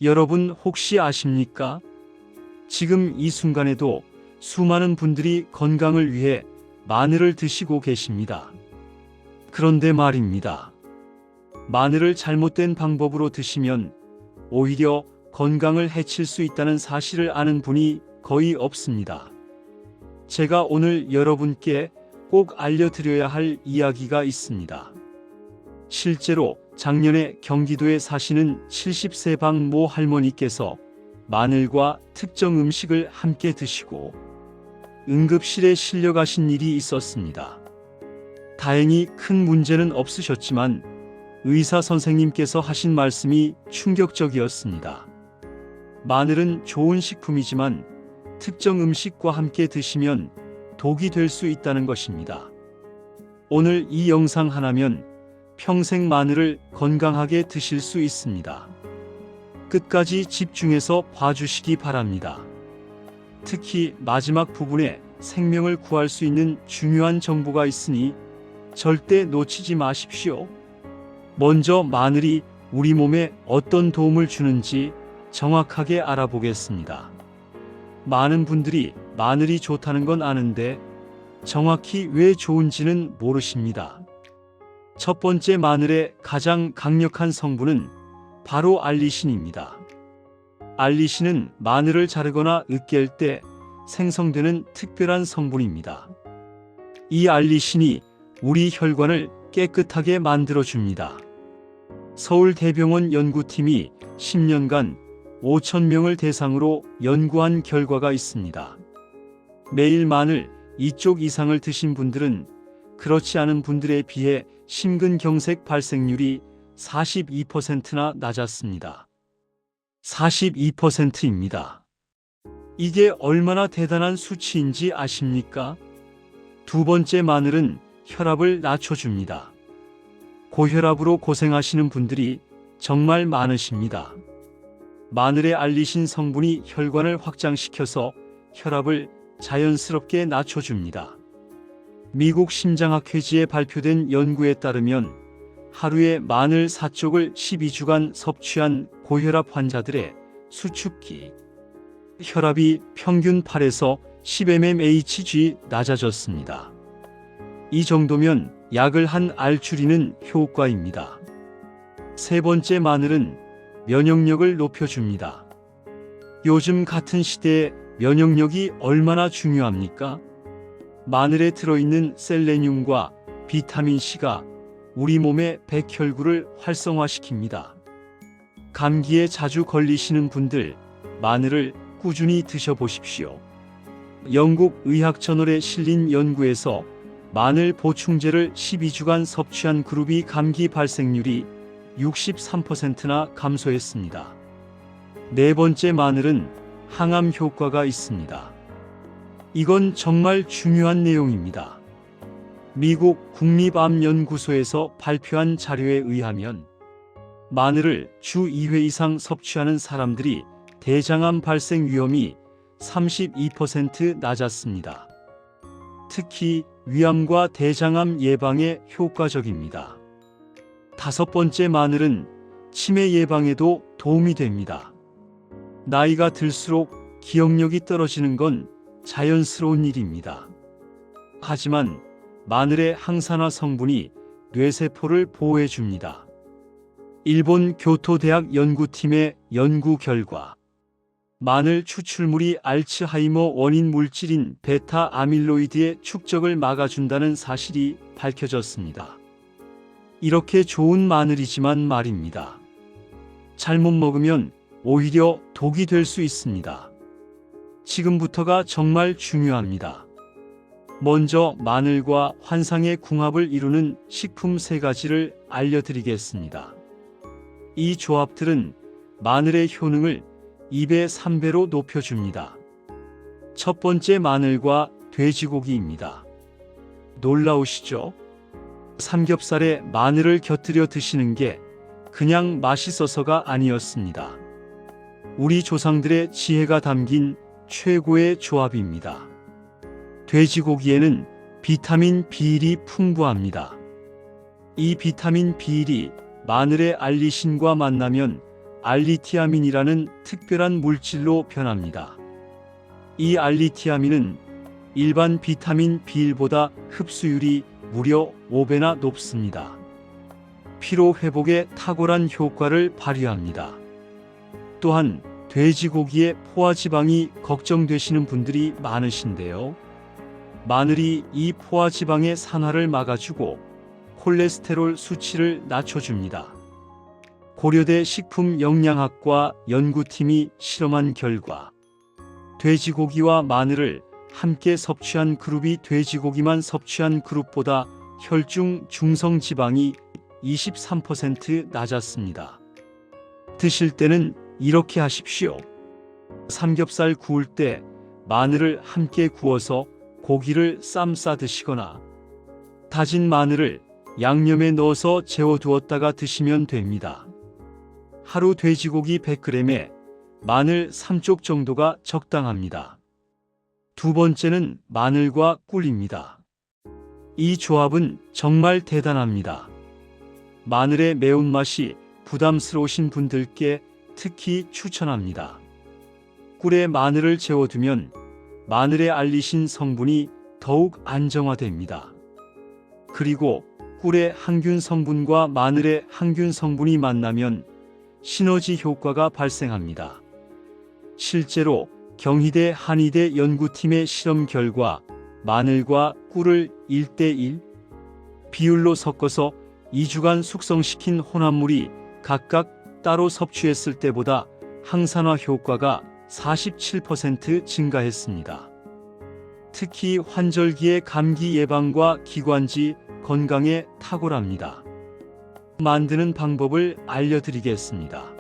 여러분 혹시 아십니까? 지금 이 순간에도 수많은 분들이 건강을 위해 마늘을 드시고 계십니다. 그런데 말입니다. 마늘을 잘못된 방법으로 드시면 오히려 건강을 해칠 수 있다는 사실을 아는 분이 거의 없습니다. 제가 오늘 여러분께 꼭 알려드려야 할 이야기가 있습니다. 실제로 작년에 경기도에 사시는 70세 박 모 할머니께서 마늘과 특정 음식을 함께 드시고 응급실에 실려가신 일이 있었습니다. 다행히 큰 문제는 없으셨지만 의사 선생님께서 하신 말씀이 충격적이었습니다. 마늘은 좋은 식품이지만 특정 음식과 함께 드시면 독이 될 수 있다는 것입니다. 오늘 이 영상 하나면 평생 마늘을 건강하게 드실 수 있습니다. 끝까지 집중해서 봐주시기 바랍니다. 특히 마지막 부분에 생명을 구할 수 있는 중요한 정보가 있으니 절대 놓치지 마십시오. 먼저 마늘이 우리 몸에 어떤 도움을 주는지 정확하게 알아보겠습니다. 많은 분들이 마늘이 좋다는 건 아는데 정확히 왜 좋은지는 모르십니다. 첫 번째, 마늘의 가장 강력한 성분은 바로 알리신입니다. 알리신은 마늘을 자르거나 으깰 때 생성되는 특별한 성분입니다. 이 알리신이 우리 혈관을 깨끗하게 만들어줍니다. 서울대병원 연구팀이 10년간 5,000명을 대상으로 연구한 결과가 있습니다. 매일 마늘 2쪽 이상을 드신 분들은 그렇지 않은 분들에 비해 심근경색 발생률이 42%나 낮았습니다. 42%입니다. 이게 얼마나 대단한 수치인지 아십니까? 두 번째, 마늘은 혈압을 낮춰줍니다. 고혈압으로 고생하시는 분들이 정말 많으십니다. 마늘의 알리신 성분이 혈관을 확장시켜서 혈압을 자연스럽게 낮춰줍니다. 미국 심장학회지에 발표된 연구에 따르면 하루에 마늘 4쪽을 12주간 섭취한 고혈압 환자들의 수축기 혈압이 평균 8에서 10mmHg 낮아졌습니다. 이 정도면 약을 한 알 줄이는 효과입니다. 세 번째, 마늘은 면역력을 높여줍니다. 요즘 같은 시대에 면역력이 얼마나 중요합니까? 마늘에 들어있는 셀레늄과 비타민C가 우리 몸의 백혈구를 활성화시킵니다. 감기에 자주 걸리시는 분들, 마늘을 꾸준히 드셔보십시오. 영국 의학저널에 실린 연구에서 마늘 보충제를 12주간 섭취한 그룹이 감기 발생률이 63%나 감소했습니다. 네 번째, 마늘은 항암 효과가 있습니다. 이건 정말 중요한 내용입니다. 미국 국립암연구소에서 발표한 자료에 의하면 마늘을 주 2회 이상 섭취하는 사람들이 대장암 발생 위험이 32% 낮았습니다. 특히 위암과 대장암 예방에 효과적입니다. 다섯 번째, 마늘은 치매 예방에도 도움이 됩니다. 나이가 들수록 기억력이 떨어지는 건 자연스러운 일입니다. 하지만 마늘의 항산화 성분이 뇌세포를 보호해 줍니다. 일본 교토대학 연구팀의 연구 결과 마늘 추출물이 알츠하이머 원인 물질인 베타 아밀로이드의 축적을 막아준다는 사실이 밝혀졌습니다. 이렇게 좋은 마늘이지만 말입니다. 잘못 먹으면 오히려 독이 될 수 있습니다. 지금부터가 정말 중요합니다. 먼저 마늘과 환상의 궁합을 이루는 식품 3가지를 알려드리겠습니다. 이 조합들은 마늘의 효능을 2배, 3배로 높여줍니다. 첫 번째, 마늘과 돼지고기입니다. 놀라우시죠? 삼겹살에 마늘을 곁들여 드시는 게 그냥 맛있어서가 아니었습니다. 우리 조상들의 지혜가 담긴 최고의 조합입니다. 돼지고기에는 비타민 B1이 풍부합니다. 이 비타민 B1이 마늘의 알리신과 만나면 알리티아민이라는 특별한 물질로 변합니다. 이 알리티아민은 일반 비타민 B1보다 흡수율이 무려 5배나 높습니다. 피로 회복에 탁월한 효과를 발휘합니다. 또한 돼지고기의 포화지방이 걱정되시는 분들이 많으신데요. 마늘이 이 포화지방의 산화를 막아주고 콜레스테롤 수치를 낮춰줍니다. 고려대 식품영양학과 연구팀이 실험한 결과 돼지고기와 마늘을 함께 섭취한 그룹이 돼지고기만 섭취한 그룹보다 혈중 중성지방이 23% 낮았습니다. 드실 때는 이렇게 하십시오. 삼겹살 구울 때 마늘을 함께 구워서 고기를 쌈 싸 드시거나 다진 마늘을 양념에 넣어서 재워두었다가 드시면 됩니다. 하루 돼지고기 100g에 마늘 3쪽 정도가 적당합니다. 두 번째는 마늘과 꿀입니다. 이 조합은 정말 대단합니다. 마늘의 매운맛이 부담스러우신 분들께 특히 추천합니다. 꿀에 마늘을 재워두면 마늘의 알리신 성분이 더욱 안정화됩니다. 그리고 꿀의 항균 성분과 마늘의 항균 성분이 만나면 시너지 효과가 발생합니다. 실제로 경희대 한의대 연구팀의 실험 결과 마늘과 꿀을 1:1 비율로 섞어서 2주간 숙성시킨 혼합물이 각각 따로 섭취했을 때보다 항산화 효과가 47% 증가했습니다. 특히 환절기의 감기 예방과 기관지 건강에 탁월합니다. 만드는 방법을 알려드리겠습니다.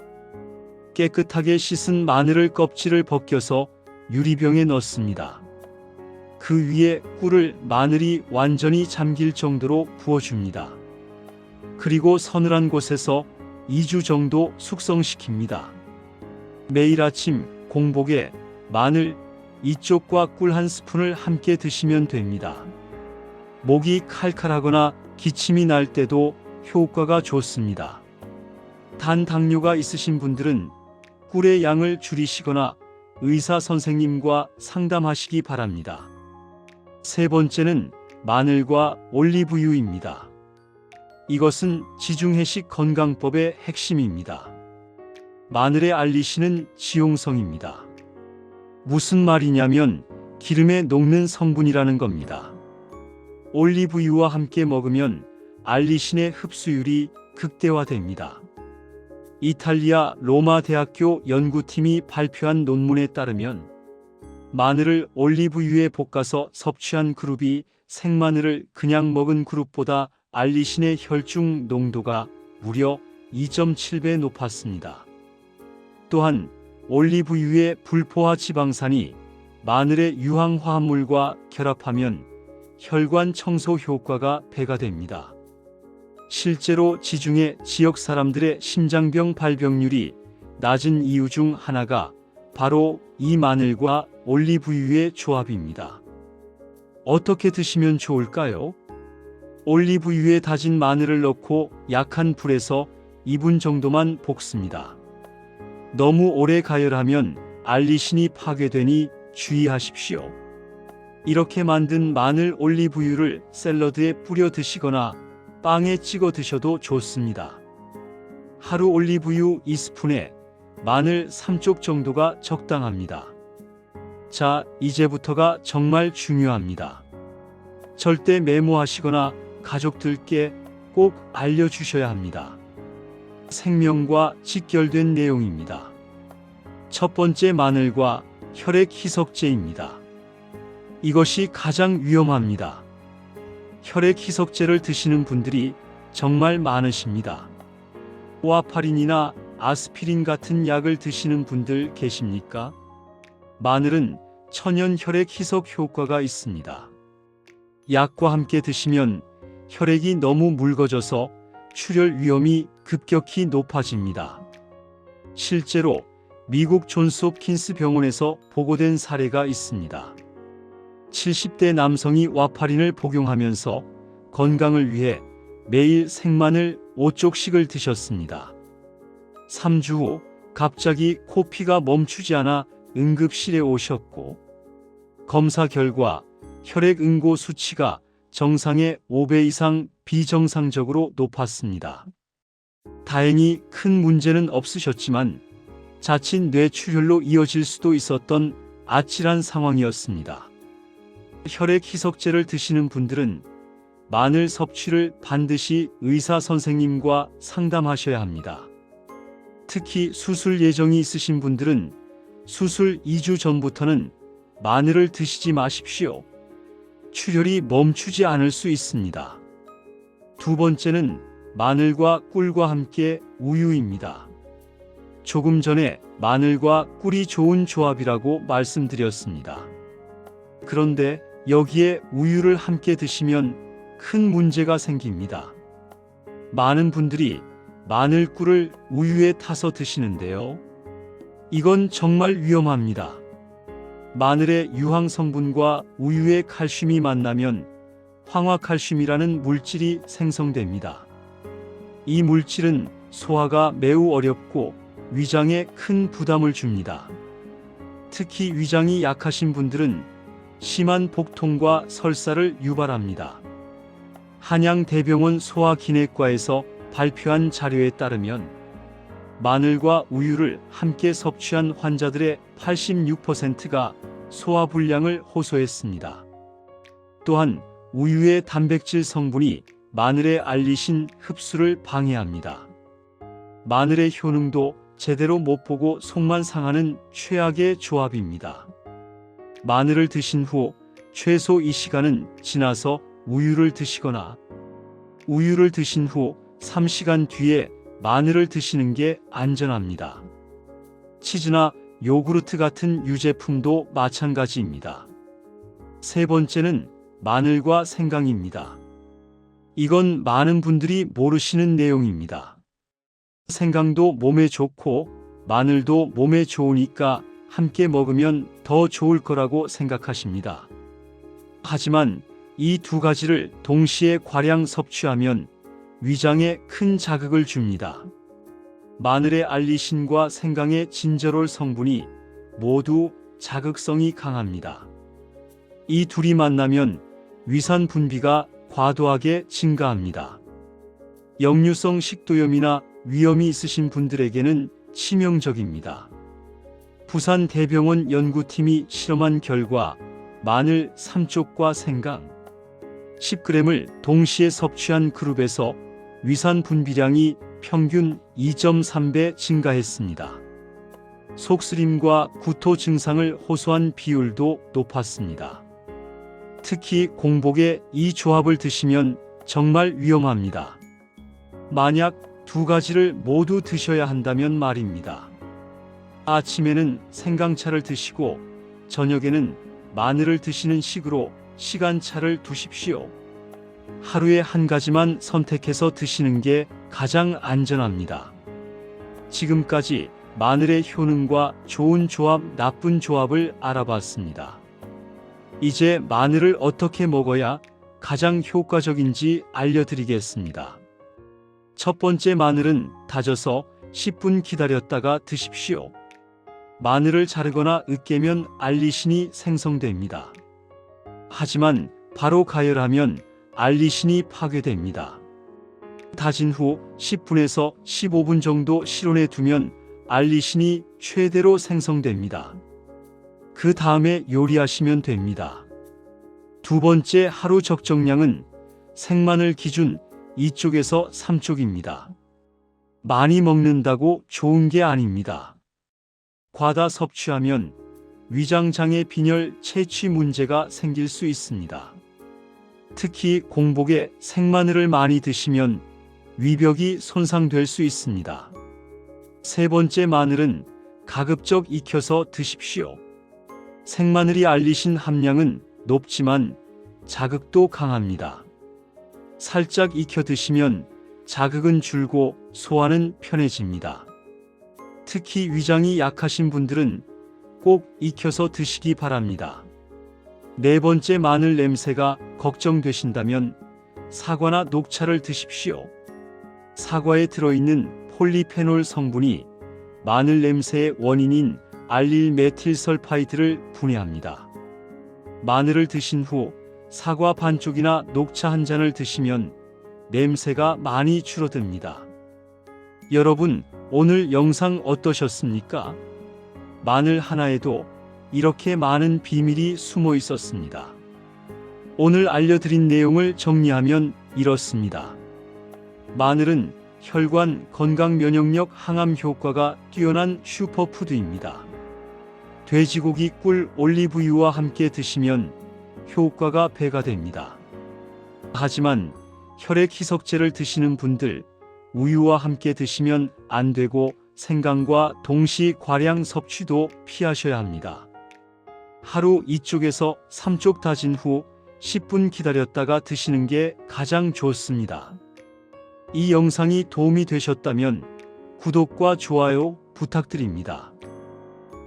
깨끗하게 씻은 마늘을 껍질을 벗겨서 유리병에 넣습니다. 그 위에 꿀을 마늘이 완전히 잠길 정도로 부어줍니다. 그리고 서늘한 곳에서 2주 정도 숙성시킵니다. 매일 아침 공복에 마늘 2쪽과 꿀 1스푼을 함께 드시면 됩니다. 목이 칼칼하거나 기침이 날 때도 효과가 좋습니다. 단 당뇨가 있으신 분들은 꿀의 양을 줄이시거나 의사 선생님과 상담하시기 바랍니다. 세 번째는 마늘과 올리브유입니다. 이것은 지중해식 건강법의 핵심입니다. 마늘의 알리신은 지용성입니다. 무슨 말이냐면 기름에 녹는 성분이라는 겁니다. 올리브유와 함께 먹으면 알리신의 흡수율이 극대화됩니다. 이탈리아 로마 대학교 연구팀이 발표한 논문에 따르면 마늘을 올리브유에 볶아서 섭취한 그룹이 생마늘을 그냥 먹은 그룹보다 알리신의 혈중 농도가 무려 2.7배 높았습니다. 또한 올리브유의 불포화 지방산이 마늘의 유황화합물과 결합하면 혈관 청소 효과가 배가 됩니다. 실제로 지중해 지역 사람들의 심장병 발병률이 낮은 이유 중 하나가 바로 이 마늘과 올리브유의 조합입니다. 어떻게 드시면 좋을까요? 올리브유에 다진 마늘을 넣고 약한 불에서 2분 정도만 볶습니다. 너무 오래 가열하면 알리신이 파괴되니 주의하십시오. 이렇게 만든 마늘 올리브유를 샐러드에 뿌려 드시거나 빵에 찍어 드셔도 좋습니다. 하루 올리브유 2스푼에 마늘 3쪽 정도가 적당합니다. 자, 이제부터가 정말 중요합니다. 절대 메모하시거나 가족들께 꼭 알려주셔야 합니다. 생명과 직결된 내용입니다. 첫 번째, 마늘과 혈액 희석제입니다. 이것이 가장 위험합니다. 혈액 희석제를 드시는 분들이 정말 많으십니다. 와파린이나 아스피린 같은 약을 드시는 분들 계십니까? 마늘은 천연 혈액 희석 효과가 있습니다. 약과 함께 드시면 혈액이 너무 묽어져서 출혈 위험이 급격히 높아집니다. 실제로 미국 존스 홉킨스 병원에서 보고된 사례가 있습니다. 70대 남성이 와파린을 복용하면서 건강을 위해 매일 생마늘 5쪽씩을 드셨습니다. 3주 후 갑자기 코피가 멈추지 않아 응급실에 오셨고 검사 결과 혈액 응고 수치가 정상의 5배 이상 비정상적으로 높았습니다. 다행히 큰 문제는 없으셨지만 자칫 뇌출혈로 이어질 수도 있었던 아찔한 상황이었습니다. 혈액 희석제를 드시는 분들은 마늘 섭취를 반드시 의사 선생님과 상담하셔야 합니다. 특히 수술 예정이 있으신 분들은 수술 2주 전부터는 마늘을 드시지 마십시오. 출혈이 멈추지 않을 수 있습니다. 두 번째는 마늘과 꿀과 함께 우유입니다. 조금 전에 마늘과 꿀이 좋은 조합이라고 말씀드렸습니다. 그런데 여기에 우유를 함께 드시면 큰 문제가 생깁니다. 많은 분들이 마늘꿀을 우유에 타서 드시는데요. 이건 정말 위험합니다. 마늘의 유황 성분과 우유의 칼슘이 만나면 황화칼슘이라는 물질이 생성됩니다. 이 물질은 소화가 매우 어렵고 위장에 큰 부담을 줍니다. 특히 위장이 약하신 분들은 심한 복통과 설사를 유발합니다. 한양대병원 소화기내과에서 발표한 자료에 따르면 마늘과 우유를 함께 섭취한 환자들의 86%가 소화불량을 호소했습니다. 또한 우유의 단백질 성분이 마늘의 알리신 흡수를 방해합니다. 마늘의 효능도 제대로 못 보고 속만 상하는 최악의 조합입니다. 마늘을 드신 후 최소 2시간은 지나서 우유를 드시거나 우유를 드신 후 3시간 뒤에 마늘을 드시는 게 안전합니다. 치즈나 요구르트 같은 유제품도 마찬가지입니다. 세 번째는 마늘과 생강입니다. 이건 많은 분들이 모르시는 내용입니다. 생강도 몸에 좋고 마늘도 몸에 좋으니까 함께 먹으면 더 좋을 거라고 생각하십니다. 하지만 이 두 가지를 동시에 과량 섭취하면 위장에 큰 자극을 줍니다. 마늘의 알리신과 생강의 진저롤 성분이 모두 자극성이 강합니다. 이 둘이 만나면 위산 분비가 과도하게 증가합니다. 역류성 식도염이나 위염이 있으신 분들에게는 치명적입니다. 부산대병원 연구팀이 실험한 결과 마늘 3쪽과 생강 10g을 동시에 섭취한 그룹에서 위산 분비량이 평균 2.3배 증가했습니다. 속쓰림과 구토 증상을 호소한 비율도 높았습니다. 특히 공복에 이 조합을 드시면 정말 위험합니다. 만약 두 가지를 모두 드셔야 한다면 말입니다. 아침에는 생강차를 드시고 저녁에는 마늘을 드시는 식으로 시간차를 두십시오. 하루에 한 가지만 선택해서 드시는 게 가장 안전합니다. 지금까지 마늘의 효능과 좋은 조합, 나쁜 조합을 알아봤습니다. 이제 마늘을 어떻게 먹어야 가장 효과적인지 알려드리겠습니다. 첫 번째, 마늘은 다져서 10분 기다렸다가 드십시오. 마늘을 자르거나 으깨면 알리신이 생성됩니다. 하지만 바로 가열하면 알리신이 파괴됩니다. 다진 후 10분에서 15분 정도 실온에 두면 알리신이 최대로 생성됩니다. 그 다음에 요리하시면 됩니다. 두 번째, 하루 적정량은 생마늘 기준 2쪽에서 3쪽입니다. 많이 먹는다고 좋은 게 아닙니다. 과다 섭취하면 위장장애, 빈혈, 체취 문제가 생길 수 있습니다. 특히 공복에 생마늘을 많이 드시면 위벽이 손상될 수 있습니다. 세 번째, 마늘은 가급적 익혀서 드십시오. 생마늘이 알리신 함량은 높지만 자극도 강합니다. 살짝 익혀 드시면 자극은 줄고 소화는 편해집니다. 특히 위장이 약하신 분들은 꼭 익혀서 드시기 바랍니다. 네 번째, 마늘 냄새가 걱정되신다면 사과나 녹차를 드십시오. 사과에 들어있는 폴리페놀 성분이 마늘 냄새의 원인인 알릴메틸설파이드를 분해합니다. 마늘을 드신 후 사과 반쪽이나 녹차 한 잔을 드시면 냄새가 많이 줄어듭니다. 여러분, 오늘 영상 어떠셨습니까? 마늘 하나에도 이렇게 많은 비밀이 숨어 있었습니다. 오늘 알려드린 내용을 정리하면 이렇습니다. 마늘은 혈관, 건강, 면역력, 항암 효과가 뛰어난 슈퍼푸드입니다. 돼지고기, 꿀, 올리브유와 함께 드시면 효과가 배가 됩니다. 하지만 혈액 희석제를 드시는 분들, 우유와 함께 드시면 안 되고 생강과 동시 과량 섭취도 피하셔야 합니다. 하루 2쪽에서 3쪽 다진 후 10분 기다렸다가 드시는 게 가장 좋습니다. 이 영상이 도움이 되셨다면 구독과 좋아요 부탁드립니다.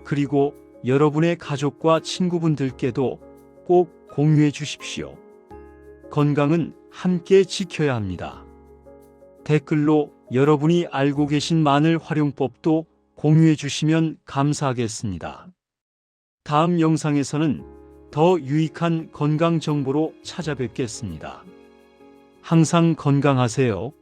그리고 여러분의 가족과 친구분들께도 꼭 공유해 주십시오. 건강은 함께 지켜야 합니다. 댓글로 여러분이 알고 계신 마늘 활용법도 공유해 주시면 감사하겠습니다. 다음 영상에서는 더 유익한 건강 정보로 찾아뵙겠습니다. 항상 건강하세요.